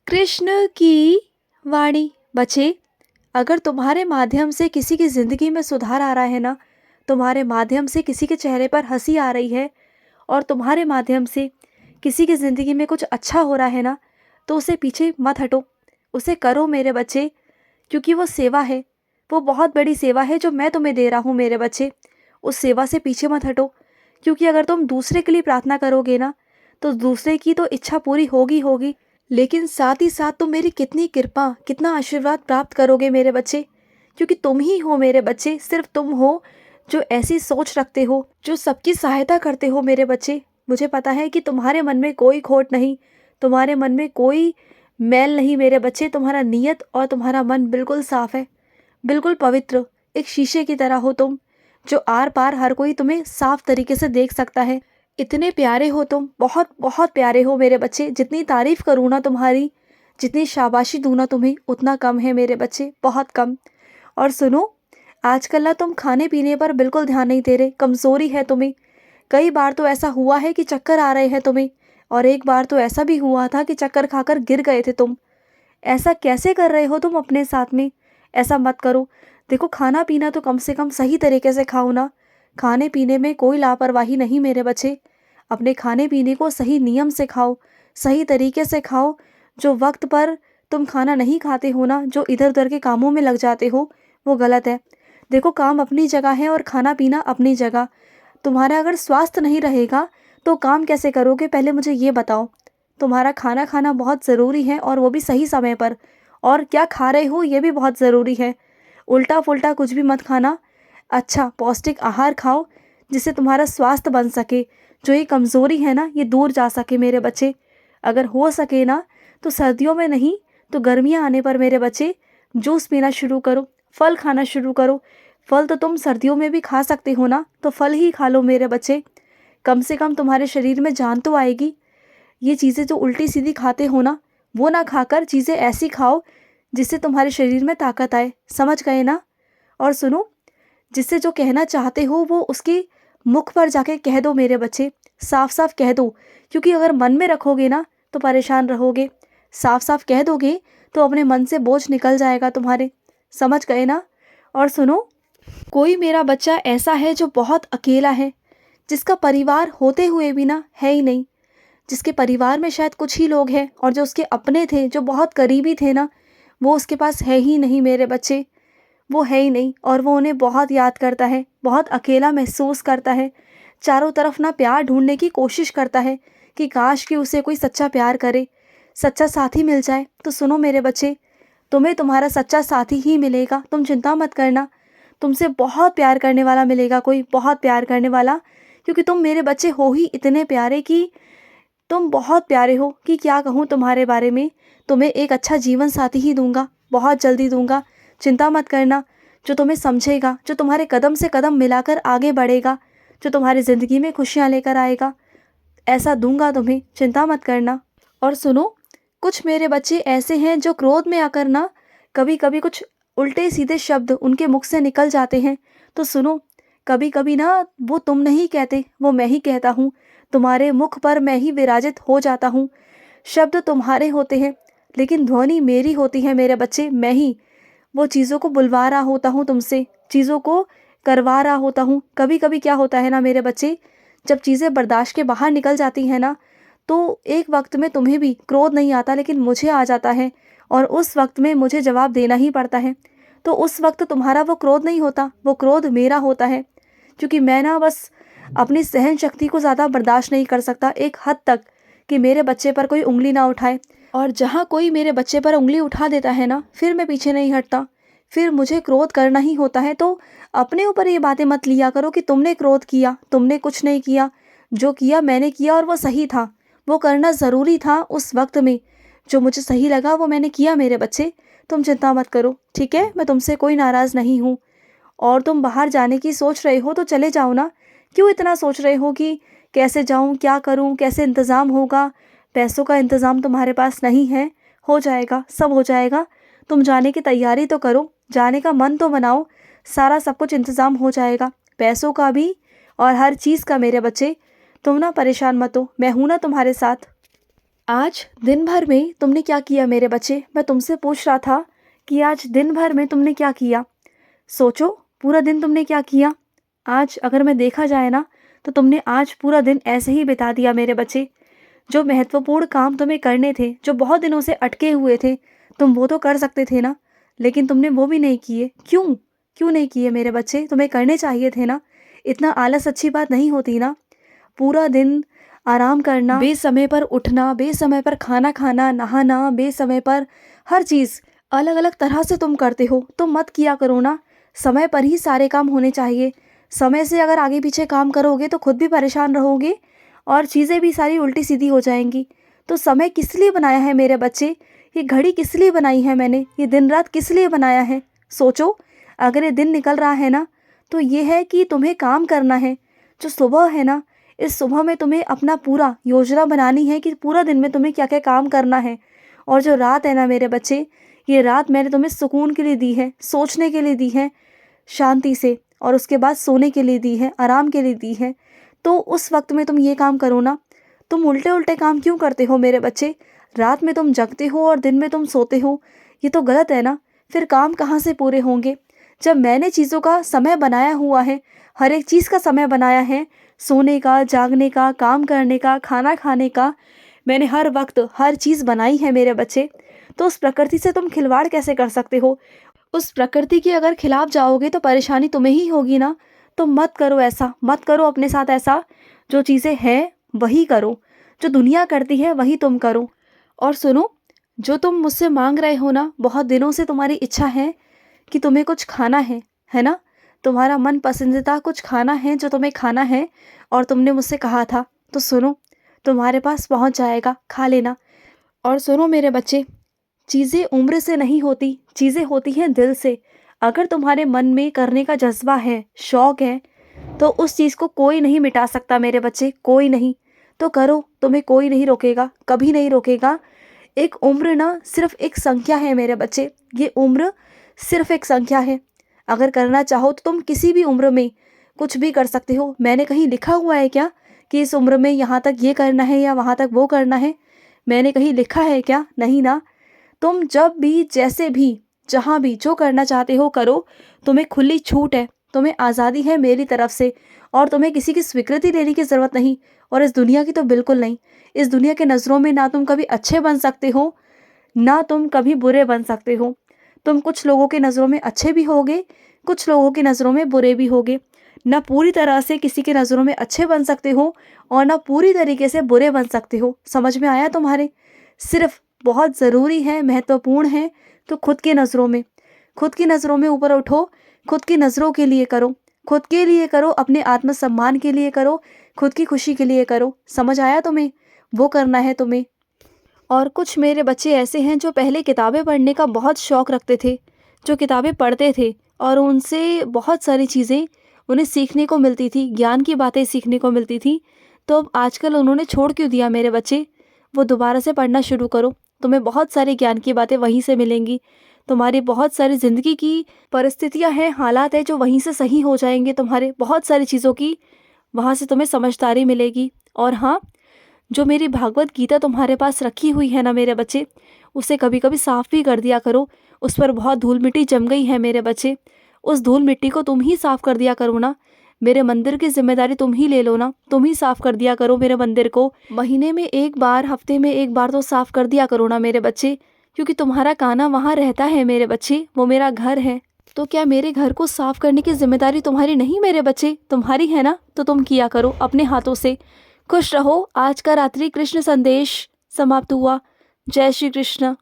कृष्ण की वाणी। बच्चे, अगर तुम्हारे माध्यम से किसी की ज़िंदगी में सुधार आ रहा है ना, तुम्हारे माध्यम से किसी के चेहरे पर हंसी आ रही है और तुम्हारे माध्यम से किसी की ज़िंदगी में कुछ अच्छा हो रहा है ना, तो उसे पीछे मत हटो, उसे करो मेरे बच्चे। क्योंकि वो सेवा है, वो बहुत बड़ी सेवा है जो मैं तुम्हें दे रहा हूँ मेरे बच्चे। उस सेवा से पीछे मत हटो, क्योंकि अगर तुम दूसरे के लिए प्रार्थना करोगे ना, तो दूसरे की तो इच्छा पूरी होगी होगी, लेकिन साथ ही साथ तुम मेरी कितनी कृपा, कितना आशीर्वाद प्राप्त करोगे मेरे बच्चे। क्योंकि तुम ही हो मेरे बच्चे, सिर्फ तुम हो जो ऐसी सोच रखते हो, जो सबकी सहायता करते हो मेरे बच्चे। मुझे पता है कि तुम्हारे मन में कोई खोट नहीं, तुम्हारे मन में कोई मैल नहीं मेरे बच्चे। तुम्हारा नीयत और तुम्हारा मन बिल्कुल साफ है, बिल्कुल पवित्र। एक शीशे की तरह हो तुम, जो आर पार हर कोई तुम्हें साफ तरीके से देख सकता है। इतने प्यारे हो तुम, बहुत बहुत प्यारे हो मेरे बच्चे। जितनी तारीफ करूँ ना तुम्हारी, जितनी शाबाशी दूँ ना तुम्हें, उतना कम है मेरे बच्चे, बहुत कम। और सुनो, आजकल ना तुम खाने पीने पर बिल्कुल ध्यान नहीं दे रहे, कमज़ोरी है तुम्हें। कई बार तो ऐसा हुआ है कि चक्कर आ रहे हैं तुम्हें, और एक बार तो ऐसा भी हुआ था कि चक्कर खाकर गिर गए थे तुम। ऐसा कैसे कर रहे हो तुम अपने साथ में? ऐसा मत करो। देखो, खाना पीना तो कम से कम सही तरीके से खाओ ना। खाने पीने में कोई लापरवाही नहीं मेरे बच्चे। अपने खाने पीने को सही नियम से खाओ, सही तरीके से खाओ। जो वक्त पर तुम खाना नहीं खाते हो ना, जो इधर उधर के कामों में लग जाते हो, वो गलत है। देखो, काम अपनी जगह है और खाना पीना अपनी जगह। तुम्हारा अगर स्वास्थ्य नहीं रहेगा तो काम कैसे करोगे, पहले मुझे ये बताओ। तुम्हारा खाना खाना बहुत ज़रूरी है, और वो भी सही समय पर। और क्या खा रहे हो ये भी बहुत ज़रूरी है। उल्टा पुल्टा कुछ भी मत खाना। अच्छा पौष्टिक आहार खाओ, जिससे तुम्हारा स्वास्थ्य बन सके, जो ये कमज़ोरी है ना, ये दूर जा सके मेरे बच्चे। अगर हो सके ना, तो सर्दियों में नहीं तो गर्मियाँ आने पर मेरे बच्चे जूस पीना शुरू करो, फल खाना शुरू करो। फल तो तुम सर्दियों में भी खा सकते हो ना, तो फल ही खा लो मेरे बच्चे। कम से कम तुम्हारे शरीर में जान तो आएगी। ये चीज़ें जो उल्टी सीधी खाते हो ना, वो ना खाकर चीज़ें ऐसी खाओ जिससे तुम्हारे शरीर में ताकत आए। समझ गए ना? और सुनो, जिससे जो कहना चाहते हो वो उसके मुख पर जाके कह दो मेरे बच्चे, साफ साफ कह दो। क्योंकि अगर मन में रखोगे ना तो परेशान रहोगे। साफ साफ कह दोगे तो अपने मन से बोझ निकल जाएगा तुम्हारे। समझ गए ना? और सुनो, कोई मेरा बच्चा ऐसा है जो बहुत अकेला है, जिसका परिवार होते हुए भी ना है ही नहीं। जिसके परिवार में शायद कुछ ही लोग हैं, और जो उसके अपने थे, जो बहुत करीबी थे ना, वो उसके पास है ही नहीं मेरे बच्चे। वो है ही नहीं, और वो उन्हें बहुत याद करता है, बहुत अकेला महसूस करता है। चारों तरफ ना प्यार ढूंढने की कोशिश करता है कि काश कि उसे कोई सच्चा प्यार करे, सच्चा साथी मिल जाए। तो सुनो मेरे बच्चे, तुम्हें तुम्हारा सच्चा साथी ही मिलेगा, तुम चिंता मत करना। तुमसे बहुत प्यार करने वाला मिलेगा, कोई बहुत प्यार करने वाला। क्योंकि तुम मेरे बच्चे हो ही इतने प्यारे कि तुम बहुत प्यारे हो कि क्या कहूँ तुम्हारे बारे में। तुम्हें एक अच्छा जीवन साथी ही दूंगा, बहुत जल्दी दूंगा। चिंता मत करना। जो तुम्हें समझेगा, जो तुम्हारे कदम से कदम मिलाकर आगे बढ़ेगा, जो तुम्हारी ज़िंदगी में खुशियाँ लेकर आएगा, ऐसा दूंगा तुम्हें, चिंता मत करना। और सुनो, कुछ मेरे बच्चे ऐसे हैं जो क्रोध में आकर ना कभी कभी कुछ उल्टे सीधे शब्द उनके मुख से निकल जाते हैं। तो सुनो, कभी कभी ना वो तुम नहीं कहते, वो मैं ही कहता हूँ। तुम्हारे मुख पर मैं ही विराजित हो जाता हूँ। शब्द तुम्हारे होते हैं, लेकिन ध्वनि मेरी होती है मेरे बच्चे। मैं ही वो चीज़ों को बुलवा रहा होता हूँ तुमसे, चीज़ों को करवा रहा होता हूँ। कभी कभी क्या होता है ना मेरे बच्चे, जब चीज़ें बर्दाश्त के बाहर निकल जाती हैं ना, तो एक वक्त में तुम्हें भी क्रोध नहीं आता, लेकिन मुझे आ जाता है, और उस वक्त में मुझे जवाब देना ही पड़ता है। तो उस वक्त तुम्हारा वो क्रोध नहीं होता, वो क्रोध मेरा होता है। क्योंकि मैं ना बस अपनी सहन शक्ति को ज़्यादा बर्दाश्त नहीं कर सकता, एक हद तक, कि मेरे बच्चे पर कोई उंगली ना उठाए। और जहाँ कोई मेरे बच्चे पर उंगली उठा देता है ना, फिर मैं पीछे नहीं हटता, फिर मुझे क्रोध करना ही होता है। तो अपने ऊपर ये बातें मत लिया करो कि तुमने क्रोध किया, तुमने कुछ नहीं किया। जो किया मैंने किया, और वो सही था, वो करना ज़रूरी था उस वक्त में। जो मुझे सही लगा वो मैंने किया मेरे बच्चे। तुम चिंता मत करो, ठीक है? मैं तुमसे कोई नाराज़ नहीं हूँ। और तुम बाहर जाने की सोच रहे हो तो चले जाओ ना। क्यों इतना सोच रहे हो कि कैसे जाऊँ, क्या करूँ, कैसे इंतज़ाम होगा? पैसों का इंतज़ाम तुम्हारे पास नहीं है? हो जाएगा, सब हो जाएगा। तुम जाने की तैयारी तो करो, जाने का मन तो बनाओ, सारा सब कुछ इंतज़ाम हो जाएगा, पैसों का भी और हर चीज़ का मेरे बच्चे। तुम ना परेशान मत हो, मैं हूँ ना तुम्हारे साथ। आज दिन भर में तुमने क्या किया मेरे बच्चे? मैं तुमसे पूछ रहा था कि आज दिन भर में तुमने क्या किया? सोचो, पूरा दिन तुमने क्या किया? आज अगर मैं देखा जाए ना, तो तुमने आज पूरा दिन ऐसे ही बिता दिया मेरे बच्चे। जो महत्वपूर्ण काम तुम्हें करने थे, जो बहुत दिनों से अटके हुए थे, तुम वो तो कर सकते थे ना, लेकिन तुमने वो भी नहीं किए। क्यों? क्यों नहीं किए मेरे बच्चे? तुम्हें करने चाहिए थे ना। इतना आलस अच्छी बात नहीं होती ना। पूरा दिन आराम करना, बेसमय पर उठना, बेसमय पर खाना खाना, नहाना, बेसमय पर हर चीज़ अलग अलग तरह से तुम करते हो। तुम मत किया करो ना। समय पर ही सारे काम होने चाहिए। समय से अगर आगे पीछे काम करोगे तो खुद भी परेशान रहोगे और चीज़ें भी सारी उल्टी सीधी हो जाएंगी। तो समय किस लिए बनाया है मेरे बच्चे? ये घड़ी किस लिए बनाई है मैंने? ये दिन रात किस लिए बनाया है? सोचो, अगर ये दिन निकल रहा है ना, तो ये है कि तुम्हें काम करना है। जो सुबह है ना, इस सुबह में तुम्हें अपना पूरा योजना बनानी है कि पूरा दिन में तुम्हें क्या क्या काम करना है। और जो रात है ना मेरे बच्चे, ये रात मैंने तुम्हें सुकून के लिए दी है, सोचने के लिए दी है शांति से, और उसके बाद सोने के लिए दी है, आराम के लिए दी है। तो उस वक्त में तुम ये काम करो ना। तुम उल्टे उल्टे काम क्यों करते हो मेरे बच्चे? रात में तुम जगते हो और दिन में तुम सोते हो, ये तो गलत है ना। फिर काम कहाँ से पूरे होंगे? जब मैंने चीज़ों का समय बनाया हुआ है, हर एक चीज़ का समय बनाया है, सोने का, जागने का, काम करने का, खाना खाने का, मैंने हर वक्त हर चीज़ बनाई है मेरे बच्चे। तो उस प्रकृति से तुम खिलवाड़ कैसे कर सकते हो? उस प्रकृति के अगर खिलाफ जाओगे तो परेशानी तुम्हें ही होगी ना। तो मत करो ऐसा, मत करो अपने साथ ऐसा। जो चीज़ें हैं वही करो, जो दुनिया करती है वही तुम करो। और सुनो, जो तुम मुझसे मांग रहे हो ना, बहुत दिनों से तुम्हारी इच्छा है कि तुम्हें कुछ खाना है ना? तुम्हारा मन पसंदीदा कुछ खाना है जो तुम्हें खाना है, और तुमने मुझसे कहा था। तो सुनो, तुम्हारे पास पहुंच जाएगा, खा लेना। और सुनो मेरे बच्चे, चीज़ें उम्र से नहीं होती, चीज़ें होती हैं दिल से। अगर तुम्हारे मन में करने का जज्बा है, शौक़ है, तो उस चीज़ को कोई नहीं मिटा सकता मेरे बच्चे, कोई नहीं। तो करो, तुम्हें कोई नहीं रोकेगा, कभी नहीं रोकेगा। एक उम्र ना सिर्फ एक संख्या है मेरे बच्चे, ये उम्र सिर्फ एक संख्या है। अगर करना चाहो तो तुम किसी भी उम्र में कुछ भी कर सकते हो। मैंने कहीं लिखा हुआ है क्या कि इस उम्र में यहाँ तक ये करना है या वहाँ तक वो करना है? मैंने कहीं लिखा है क्या? नहीं ना। तुम जब भी, जैसे भी, जहाँ भी जो करना चाहते हो करो। तुम्हें खुली छूट है, तुम्हें आज़ादी है मेरी तरफ से, और तुम्हें किसी की स्वीकृति लेने की ज़रूरत नहीं, और इस दुनिया की तो बिल्कुल नहीं। इस दुनिया के नज़रों में ना तुम कभी अच्छे बन सकते हो, ना तुम कभी बुरे बन सकते हो। तुम कुछ लोगों के नज़रों में अच्छे भी होगे, कुछ लोगों की नज़रों में बुरे भी होगे। ना पूरी तरह से किसी की नज़रों में अच्छे बन सकते हो और ना पूरी तरीके से बुरे बन सकते हो। समझ में आया तुम्हारे? सिर्फ बहुत ज़रूरी है, महत्वपूर्ण है, तो खुद की नज़रों में ऊपर उठो। खुद की नज़रों के लिए करो, खुद के लिए करो, अपने आत्मसम्मान के लिए करो, खुद की खुशी के लिए करो। समझ आया तुम्हें? वो करना है तुम्हें। और कुछ मेरे बच्चे ऐसे हैं जो पहले किताबें पढ़ने का बहुत शौक़ रखते थे, जो किताबें पढ़ते थे और उनसे बहुत सारी चीज़ें उन्हें सीखने को मिलती थी, ज्ञान की बातें सीखने को मिलती थी। तो अब आजकल उन्होंने छोड़ क्यों दिया मेरे बच्चे? वो दोबारा से पढ़ना शुरू करो, तुम्हें बहुत सारी ज्ञान की बातें वहीं से मिलेंगी। तुम्हारी बहुत सारी ज़िंदगी की परिस्थितियाँ हैं, हालात हैं जो वहीं से सही हो जाएंगे। तुम्हारे बहुत सारी चीज़ों की वहाँ से तुम्हें समझदारी मिलेगी। और हाँ, जो मेरी भागवत गीता तुम्हारे पास रखी हुई है ना मेरे बच्चे, उसे कभी कभी साफ़ भी कर दिया करो। उस पर बहुत धूल मिट्टी जम गई है मेरे बच्चे, उस धूल मिट्टी को तुम ही साफ़ कर दिया करो ना। मेरे मंदिर की जिम्मेदारी तुम ही ले लो ना, तुम ही साफ़ कर दिया करो मेरे मंदिर को। महीने में एक बार, हफ्ते में एक बार तो साफ़ कर दिया करो ना मेरे बच्चे, क्योंकि तुम्हारा काना वहाँ रहता है मेरे बच्चे, वो मेरा घर है। तो क्या मेरे घर को साफ़ करने की जिम्मेदारी तुम्हारी नहीं मेरे बच्चे? तुम्हारी है ना, तो तुम किया करो अपने हाथों से। खुश रहो। आज का रात्रि कृष्ण संदेश समाप्त हुआ। जय श्री कृष्ण।